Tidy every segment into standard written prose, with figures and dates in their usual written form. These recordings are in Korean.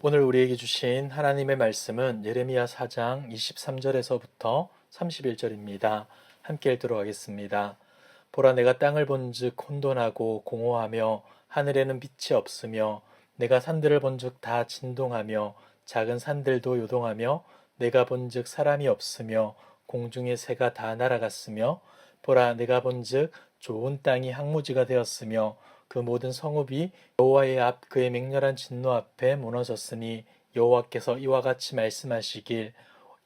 오늘 우리에게 주신 하나님의 말씀은 예레미야 4장 23절에서부터 31절입니다. 함께 읽도록 하겠습니다. 보라, 내가 땅을 본즉 혼돈하고 공허하며 하늘에는 빛이 없으며 내가 산들을 본즉 다 진동하며 작은 산들도 요동하며 내가 본즉 사람이 없으며 공중의 새가 다 날아갔으며 보라, 내가 본즉 좋은 땅이 황무지가 되었으며 그 모든 성읍이 여호와의 앞 그의 맹렬한 진노 앞에 무너졌으니 여호와께서 이와 같이 말씀하시길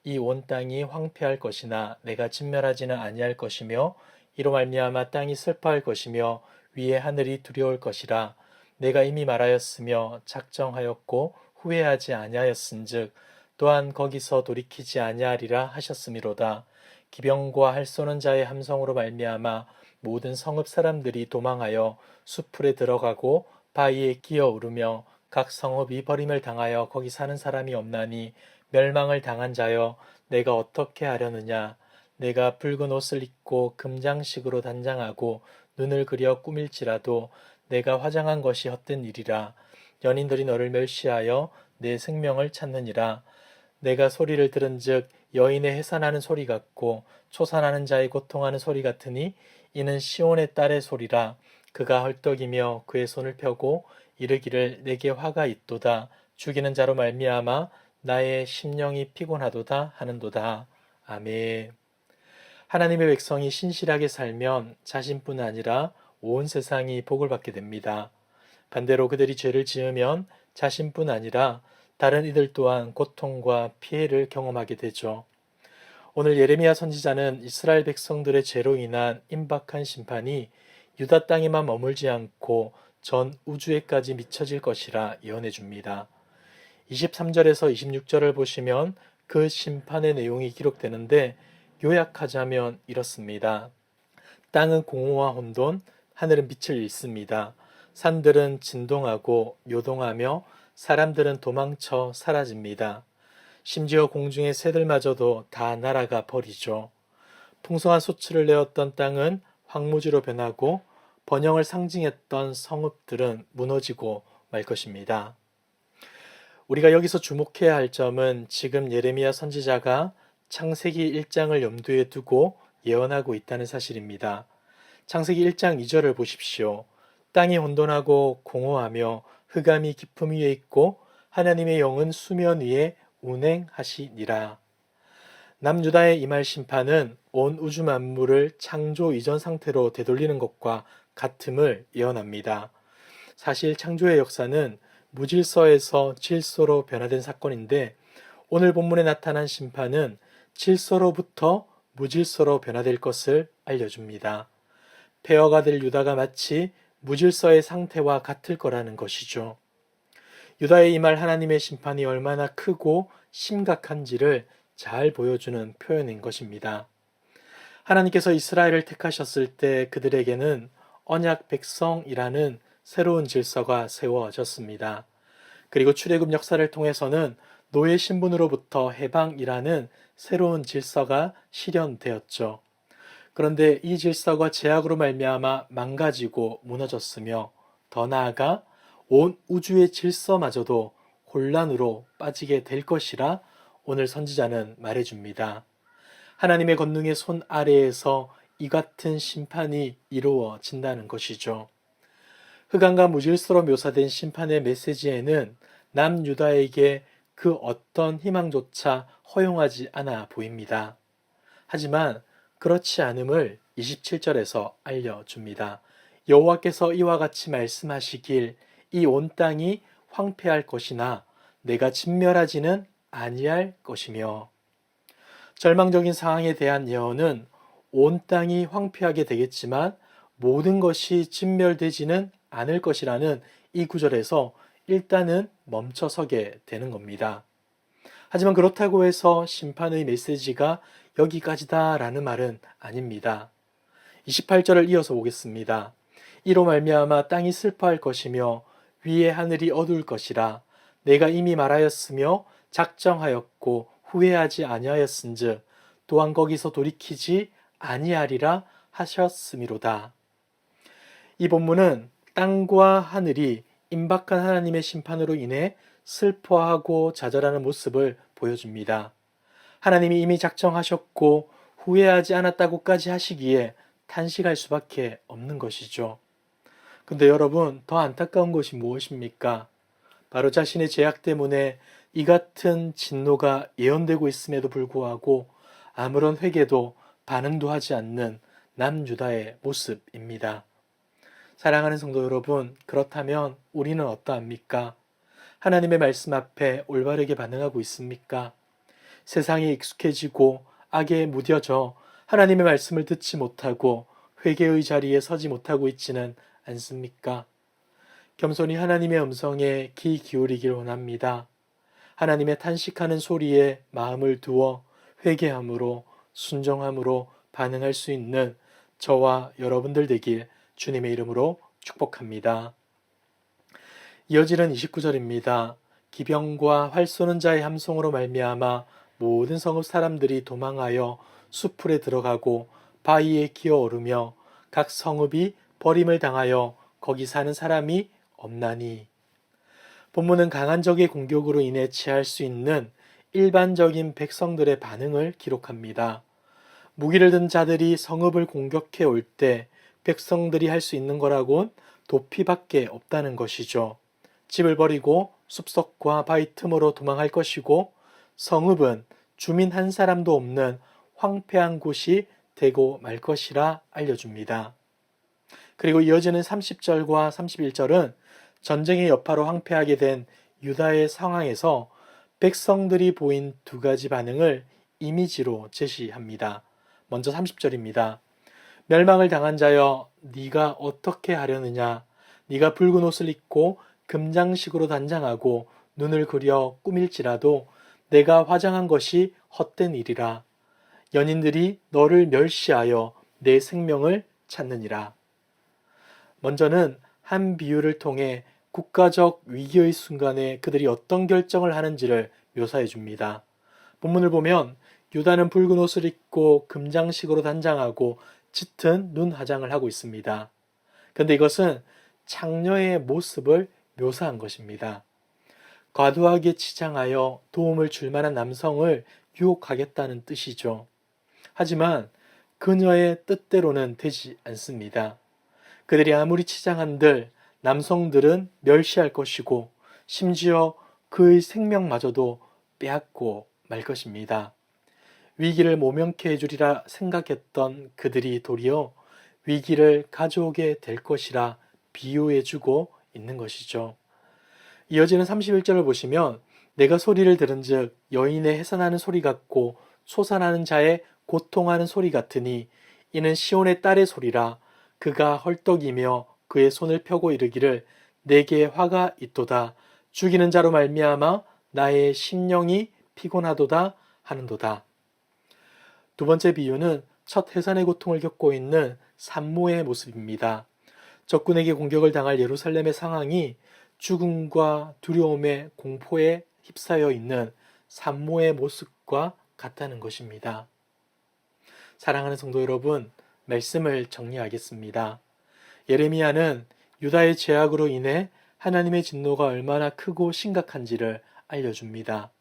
이 온 땅이 황폐할 것이나 내가 진멸하지는 아니할 것이며 이로 말미암아 땅이 슬퍼할 것이며 위에 하늘이 두려울 것이라. 내가 이미 말하였으며 작정하였고 후회하지 아니하였은즉 또한 거기서 돌이키지 아니하리라 하셨음이로다. 기병과 할 쏘는 자의 함성으로 말미암아 모든 성읍 사람들이 도망하여 수풀에 들어가고 바위에 끼어 오르며 각 성읍이 버림을 당하여 거기 사는 사람이 없나니 멸망을 당한 자여 내가 어떻게 하려느냐. 내가 붉은 옷을 입고 금장식으로 단장하고 눈을 그려 꾸밀지라도 내가 화장한 것이 헛된 일이라. 연인들이 너를 멸시하여 내 생명을 찾느니라. 내가 소리를 들은즉 여인의 해산하는 소리 같고 초산하는 자의 고통하는 소리 같으니 이는 시온의 딸의 소리라. 그가 헐떡이며 그의 손을 펴고 이르기를 내게 화가 있도다. 죽이는 자로 말미암아 나의 심령이 피곤하도다 하는도다. 아멘. 하나님의 백성이 신실하게 살면 자신뿐 아니라 온 세상이 복을 받게 됩니다. 반대로 그들이 죄를 지으면 자신뿐 아니라 다른 이들 또한 고통과 피해를 경험하게 되죠. 오늘 예레미야 선지자는 이스라엘 백성들의 죄로 인한 임박한 심판이 유다 땅에만 머물지 않고 전 우주에까지 미쳐질 것이라 예언해 줍니다. 23절에서 26절을 보시면 그 심판의 내용이 기록되는데 요약하자면 이렇습니다. 땅은 공허와 혼돈, 하늘은 빛을 잃습니다. 산들은 진동하고 요동하며 사람들은 도망쳐 사라집니다. 심지어 공중의 새들마저도 다 날아가 버리죠. 풍성한 소출을 내었던 땅은 황무지로 변하고 번영을 상징했던 성읍들은 무너지고 말 것입니다. 우리가 여기서 주목해야 할 점은 지금 예레미야 선지자가 창세기 1장을 염두에 두고 예언하고 있다는 사실입니다. 창세기 1장 2절을 보십시오. 땅이 혼돈하고 공허하며 흑암이 깊음 위에 있고 하나님의 영은 수면 위에 운행하시니라. 남유다의 임할 심판은 온 우주 만물을 창조 이전 상태로 되돌리는 것과 같음을 예언합니다. 사실 창조의 역사는 무질서에서 질서로 변화된 사건인데 오늘 본문에 나타난 심판은 질서로부터 무질서로 변화될 것을 알려줍니다. 폐허가 될 유다가 마치 무질서의 상태와 같을 거라는 것이죠. 유다에 임할 하나님의 심판이 얼마나 크고 심각한지를 잘 보여주는 표현인 것입니다. 하나님께서 이스라엘을 택하셨을 때 그들에게는 언약 백성이라는 새로운 질서가 세워졌습니다. 그리고 출애굽 역사를 통해서는 노예 신분으로부터 해방이라는 새로운 질서가 실현되었죠. 그런데 이 질서가 죄악으로 말미암아 망가지고 무너졌으며 더 나아가 온 우주의 질서마저도 혼란으로 빠지게 될 것이라 오늘 선지자는 말해줍니다. 하나님의 권능의 손 아래에서 이 같은 심판이 이루어진다는 것이죠. 흑암과 무질서로 묘사된 심판의 메시지에는 남유다에게 그 어떤 희망조차 허용하지 않아 보입니다. 하지만 그렇지 않음을 27절에서 알려줍니다. 여호와께서 이와 같이 말씀하시길 이 온 땅이 황폐할 것이나 내가 진멸하지는 아니할 것이며. 절망적인 상황에 대한 예언은 온 땅이 황폐하게 되겠지만 모든 것이 진멸되지는 않을 것이라는 이 구절에서 일단은 멈춰서게 되는 겁니다. 하지만 그렇다고 해서 심판의 메시지가 여기까지다라는 말은 아닙니다. 28절을 이어서 보겠습니다. 이로 말미암아 땅이 슬퍼할 것이며 위에 하늘이 어두울 것이라. 내가 이미 말하였으며 작정하였고 후회하지 아니하였은즉 또한 거기서 돌이키지 아니하리라 하셨음이로다. 이 본문은 땅과 하늘이 임박한 하나님의 심판으로 인해 슬퍼하고 좌절하는 모습을 보여줍니다. 하나님이 이미 작정하셨고 후회하지 않았다고까지 하시기에 탄식할 수밖에 없는 것이죠. 근데 여러분, 더 안타까운 것이 무엇입니까? 바로 자신의 죄악 때문에 이 같은 진노가 예언되고 있음에도 불구하고 아무런 회개도 반응도 하지 않는 남유다의 모습입니다. 사랑하는 성도 여러분, 그렇다면 우리는 어떠합니까? 하나님의 말씀 앞에 올바르게 반응하고 있습니까? 세상에 익숙해지고 악에 무뎌져 하나님의 말씀을 듣지 못하고 회개의 자리에 서지 못하고 있지는 않습니까? 겸손히 하나님의 음성에 귀 기울이길 원합니다. 하나님의 탄식하는 소리에 마음을 두어 회개함으로 순종함으로 반응할 수 있는 저와 여러분들 되길 주님의 이름으로 축복합니다. 이어지는 29절입니다. 기병과 활 쏘는 자의 함성으로 말미암아 모든 성읍 사람들이 도망하여 수풀에 들어가고 바위에 기어오르며 각 성읍이 버림을 당하여 거기 사는 사람이 없나니. 본문은 강한 적의 공격으로 인해 취할 수 있는 일반적인 백성들의 반응을 기록합니다. 무기를 든 자들이 성읍을 공격해 올 때 백성들이 할 수 있는 거라곤 도피밖에 없다는 것이죠. 집을 버리고 숲속과 바위 틈으로 도망할 것이고 성읍은 주민 한 사람도 없는 황폐한 곳이 되고 말 것이라 알려줍니다. 그리고 이어지는 30절과 31절은 전쟁의 여파로 황폐하게 된 유다의 상황에서 백성들이 보인 두 가지 반응을 이미지로 제시합니다. 먼저 30절입니다. 멸망을 당한 자여 네가 어떻게 하려느냐. 네가 붉은 옷을 입고 금장식으로 단장하고 눈을 그려 꾸밀지라도 내가 화장한 것이 헛된 일이라. 연인들이 너를 멸시하여 내 생명을 찾느니라. 먼저는 한 비유를 통해 국가적 위기의 순간에 그들이 어떤 결정을 하는지를 묘사해 줍니다. 본문을 보면 유다는 붉은 옷을 입고 금장식으로 단장하고 짙은 눈 화장을 하고 있습니다. 그런데 이것은 창녀의 모습을 묘사한 것입니다. 과도하게 치장하여 도움을 줄 만한 남성을 유혹하겠다는 뜻이죠. 하지만 그녀의 뜻대로는 되지 않습니다. 그들이 아무리 치장한들 남성들은 멸시할 것이고 심지어 그의 생명마저도 빼앗고 말 것입니다. 위기를 모면케 해주리라 생각했던 그들이 도리어 위기를 가져오게 될 것이라 비유해주고 있는 것이죠. 이어지는 31절을 보시면 내가 소리를 들은즉 여인의 해산하는 소리 같고 솟아나는 자의 고통하는 소리 같으니 이는 시온의 딸의 소리라. 그가 헐떡이며 그의 손을 펴고 이르기를 내게 화가 있도다. 죽이는 자로 말미암아 나의 심령이 피곤하도다 하는도다. 두 번째 비유는 첫 해산의 고통을 겪고 있는 산모의 모습입니다. 적군에게 공격을 당할 예루살렘의 상황이 죽음과 두려움의 공포에 휩싸여 있는 산모의 모습과 같다는 것입니다. 사랑하는 성도 여러분, 말씀을 정리하겠습니다. 예레미야는 유다의 죄악으로 인해 하나님의 진노가 얼마나 크고 심각한지를 알려줍니다.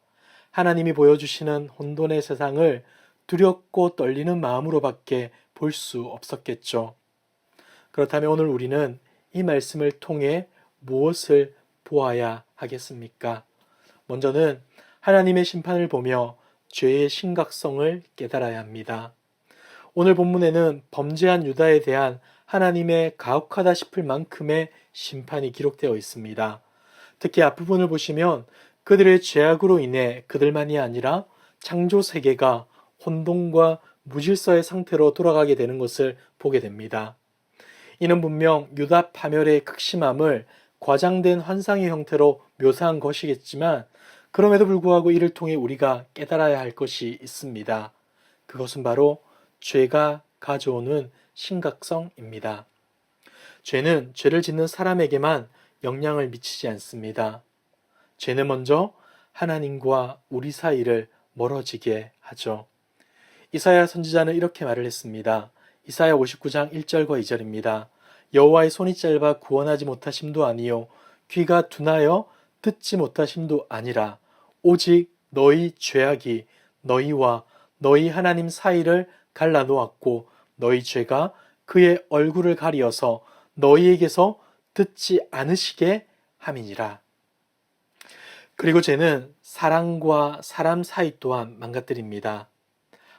하나님이 보여주시는 혼돈의 세상을 두렵고 떨리는 마음으로밖에 볼 수 없었겠죠. 그렇다면 오늘 우리는 이 말씀을 통해 무엇을 보아야 하겠습니까? 먼저는 하나님의 심판을 보며 죄의 심각성을 깨달아야 합니다. 오늘 본문에는 범죄한 유다에 대한 하나님의 가혹하다 싶을 만큼의 심판이 기록되어 있습니다. 특히 앞부분을 보시면 그들의 죄악으로 인해 그들만이 아니라 창조 세계가 혼돈과 무질서의 상태로 돌아가게 되는 것을 보게 됩니다. 이는 분명 유다 파멸의 극심함을 과장된 환상의 형태로 묘사한 것이겠지만 그럼에도 불구하고 이를 통해 우리가 깨달아야 할 것이 있습니다. 그것은 바로 죄가 가져오는 심각성입니다. 죄는 죄를 짓는 사람에게만 영향을 미치지 않습니다. 죄는 먼저 하나님과 우리 사이를 멀어지게 하죠. 이사야 선지자는 이렇게 말을 했습니다. 이사야 59장 1절과 2절입니다. 여호와의 손이 짧아 구원하지 못하심도 아니요 귀가 둔하여 듣지 못하심도 아니라 오직 너희 죄악이 너희와 너희 하나님 사이를 갈라놓았고 너희 죄가 그의 얼굴을 가리어서 너희에게서 듣지 않으시게 함이니라. 그리고 죄는 사람과 사람 사이 또한 망가뜨립니다.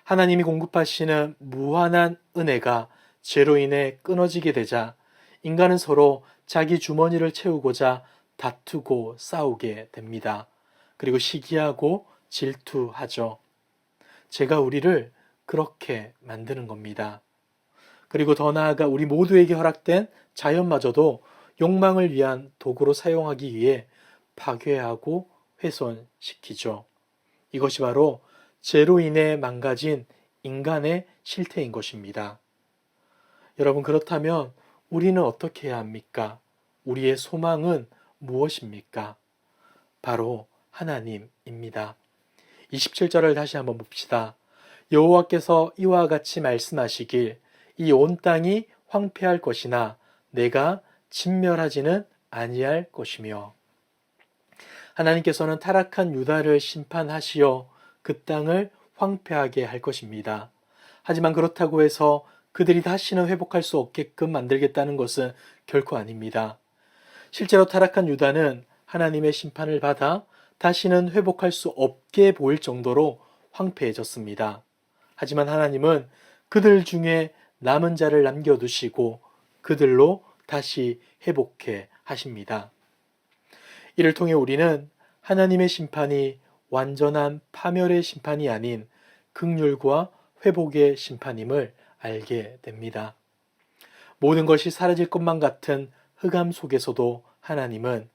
하나님이 공급하시는 무한한 은혜가 죄로 인해 끊어지게 되자 인간은 서로 자기 주머니를 채우고자 다투고 싸우게 됩니다. 그리고 시기하고 질투하죠. 죄가 우리를 그렇게 만드는 겁니다. 그리고 더 나아가 우리 모두에게 허락된 자연마저도 욕망을 위한 도구로 사용하기 위해 파괴하고 훼손시키죠. 이것이 바로 죄로 인해 망가진 인간의 실태인 것입니다. 여러분, 그렇다면 우리는 어떻게 해야 합니까? 우리의 소망은 무엇입니까? 바로 하나님입니다. 27절을 다시 한번 봅시다. 여호와께서 이와 같이 말씀하시길 이 온 땅이 황폐할 것이나 내가 진멸하지는 아니할 것이며. 하나님께서는 타락한 유다를 심판하시어 그 땅을 황폐하게 할 것입니다. 하지만 그렇다고 해서 그들이 다시는 회복할 수 없게끔 만들겠다는 것은 결코 아닙니다. 실제로 타락한 유다는 하나님의 심판을 받아 다시는 회복할 수 없게 보일 정도로 황폐해졌습니다. 하지만 하나님은 그들 중에 남은 자를 남겨두시고 그들로 다시 회복해 하십니다. 이를 통해 우리는 하나님의 심판이 완전한 파멸의 심판이 아닌 긍휼과 회복의 심판임을 알게 됩니다. 모든 것이 사라질 것만 같은 흑암 속에서도 하나님은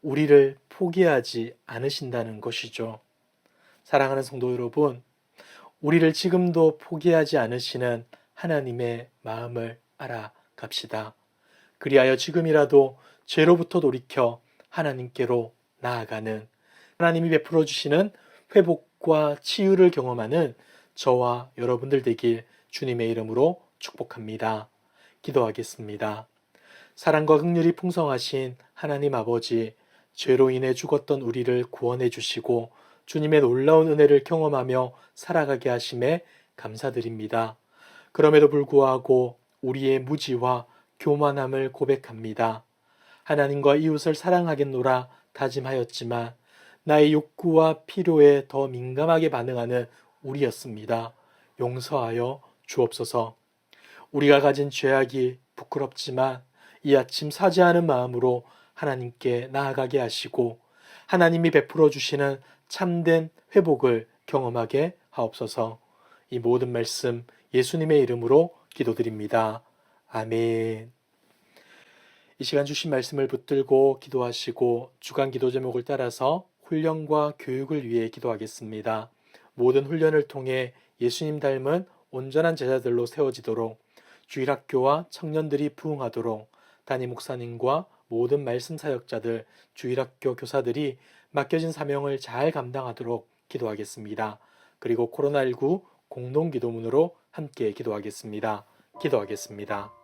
우리를 포기하지 않으신다는 것이죠. 사랑하는 성도 여러분, 우리를 지금도 포기하지 않으시는 하나님의 마음을 알아갑시다. 그리하여 지금이라도 죄로부터 돌이켜 하나님께로 나아가는, 하나님이 베풀어 주시는 회복과 치유를 경험하는 저와 여러분들 되길 주님의 이름으로 축복합니다. 기도하겠습니다. 사랑과 긍휼이 풍성하신 하나님 아버지, 죄로 인해 죽었던 우리를 구원해 주시고 주님의 놀라운 은혜를 경험하며 살아가게 하심에 감사드립니다. 그럼에도 불구하고 우리의 무지와 교만함을 고백합니다. 하나님과 이웃을 사랑하겠노라 다짐하였지만 나의 욕구와 필요에 더 민감하게 반응하는 우리였습니다. 용서하여 주옵소서. 우리가 가진 죄악이 부끄럽지만 이 아침 사죄하는 마음으로 하나님께 나아가게 하시고 하나님이 베풀어 주시는 참된 회복을 경험하게 하옵소서. 이 모든 말씀 예수님의 이름으로 기도드립니다. 아멘. 이 시간 주신 말씀을 붙들고 기도하시고 주간 기도 제목을 따라서 훈련과 교육을 위해 기도하겠습니다. 모든 훈련을 통해 예수님 닮은 온전한 제자들로 세워지도록 주일학교와 청년들이 부흥하도록 담임 목사님과 모든 말씀 사역자들, 주일학교 교사들이 맡겨진 사명을 잘 감당하도록 기도하겠습니다. 그리고 코로나19 공동기도문으로 함께 기도하겠습니다. 기도하겠습니다.